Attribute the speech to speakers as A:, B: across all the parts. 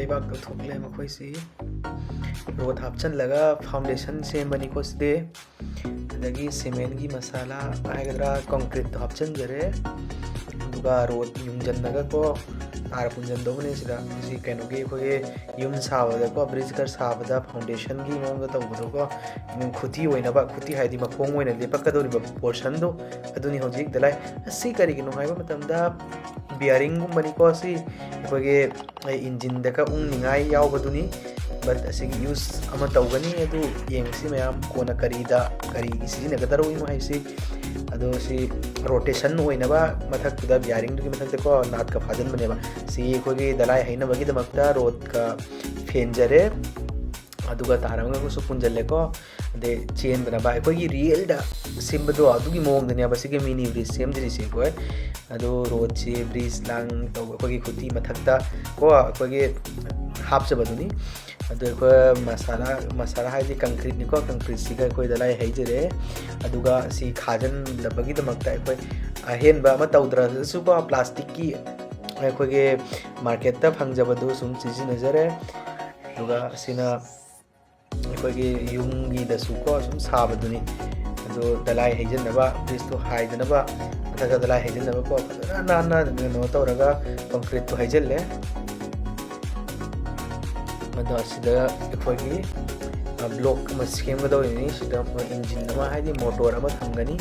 A: लेबाक थोकले मखोइसी road हापचनलगा foundation सेमबनी कोसदे अदगी cement की मसाला आगद्रा concrete हापचनजरे दुगा रोड युमजनगा को तार पुंजनदोबने सिदा सी कैनोगे खोगे युम साबदा को ब्रिज कर साबदा फाउंडेशन की मोंग तौबदो को खुती ओइनबा खुती हाइदि मखोंग ओइना लेपकदोरिबा पोर्शन दो अदुनी होजिक दलाई असि करिगिनो हाइबा मतमदा बियरिंग गुम्बनी को असि खोगे इंजिन दका उंगनिंगाई यावबदुनी बट असिगी यूज अमा तौगनी अदु येंगसी मयाम कोना करीदा करीगी सिजिनगदरो इमो हाइसी अदो सी रोटेशन होइनबा मथकदा बियरिंग दुगी मथकते को नाट का फाजन बनेबा सी खोगे दलाई हैनबगी दमकता रोड का फेंजरे अदुगा तारंगा को सुपुंजले को दे चेंदनबा खोगी रियल दा सिम्बदो अदुगी मोंगदने बसिगे मिनी ब्रिज सेमजरी से को अदो रोड से ब्रिज लांग तो खोगी खुती मथकता को खोगी हापचबदुनी अदो को मसाला हाइदि कंक्रीट निको कंक्रीट सिगा कोई दलाई हैजरे अदुगा सी खाजन लबगी दमकता कोई अहेनबा अमा तौद्रसु को प्लास्टिक की कोई मार्केट ता फंगजबदु सुम सिजिनजरे अदुगा सिना कोई युंगी दसु को सुम साबदुनी अदो दलाई हैजनबा ब्रिज तो हाइदनबा अथगा दलाई हैजनबा को ना नो तौरगा कंक्रीट तो हैजले मदो सिदा कोई ब्लॉक में सेमगदौरिनी सिदा इंजिन अमा हाइदि मोटर अमा थंगनी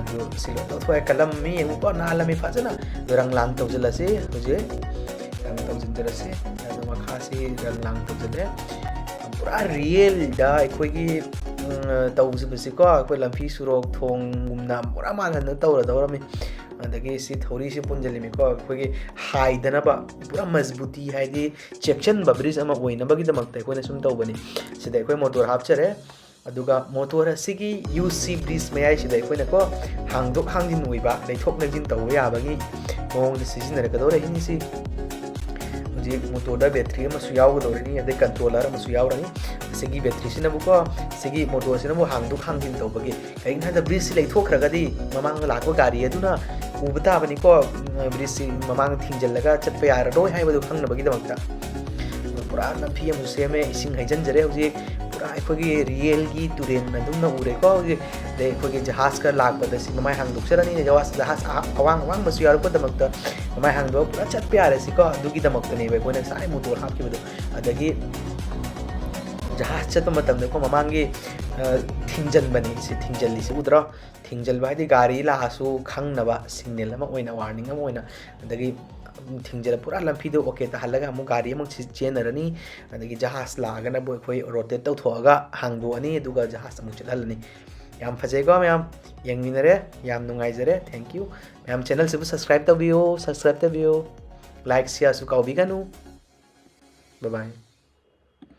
A: अदो सिलो तो थोय कलम मी एंगो नालमी फजना रंग लांग तौजलसे हुजे रंग तौजनजरसे अदो मखासी रंग लांग तौजले पूरा रियल दा कोई तौजबसिको कोई लंफी सुरोक थोंग गुमना पूरा मानन तौरदौरमी अदगी सी थोड़ी सी पुंजलिमी को कोई हाइदनबा पूरा मजबूती हाइदि चेक्शन ब्रिज अमा ओइनबगी दमकते कोने सुम तौबनी सिदा कोई मोटर हापचरे अदुगा मोटर असिगी यूसी ब्रिज मयाइ सिदा कोने को हांगदोक हांगिन ओइबा लेथोक लेजिन तौबा याबगी मोंग सिजिनरगदोरे हिनिसी जी मोटर बैटरी मसु यावगदोरनी अदे कंट्रोलर मसु यावरनी सिगी बैटरी सिनबुको सिगी मोटर सिनबु हांगदोक हांगिन तौबगी कइना द ब्रिज लेथोखरगदी ममांग लाको गाड़ी अदुना उबताबनी को ब्रिज ममांग थिंजलगा चटपे यारदो हाइबदु खंगनबगी दमकता पूरा लंफी अमु सेमे इसिंग हैजनजरे हुजी पूरा अखोगी रियल की तुरेन अदुमना उरे को दे अखोगी जहाज का लागबद सि ममाय हांगदुक्सरनी जहाज अवांग अवांग मसु यारको दमकता ममाय हांगदो पूरा चटपे यारसि को दुगी दमकतने बे कोने साइ मोटर हापकिबदु अदगी जहाज चत मतम को ममांगी थिंजनबनी सि थिंजली से उद्रा थिंजलबा हाइदि गाड़ी लासु खंगनबा सिग्नल अमा ओइना वार्निंग अमा ओइना अदगी थिंजल पूरा लंफीदो ओके तहलगा अमु गाड़ी अमु चेनरनी अदगी जहाज लागना बो खोई रोटेट तौथोगा हांगदोनी दुगा जहाज अमु चलहलनी याम फजेगो मैम यंगमिनरे याम नुंगाइजरे थैंक यू मैम चैनल से सब्सक्राइब तबियो लाइक शेयर सु काउबिगनु बाय बाय।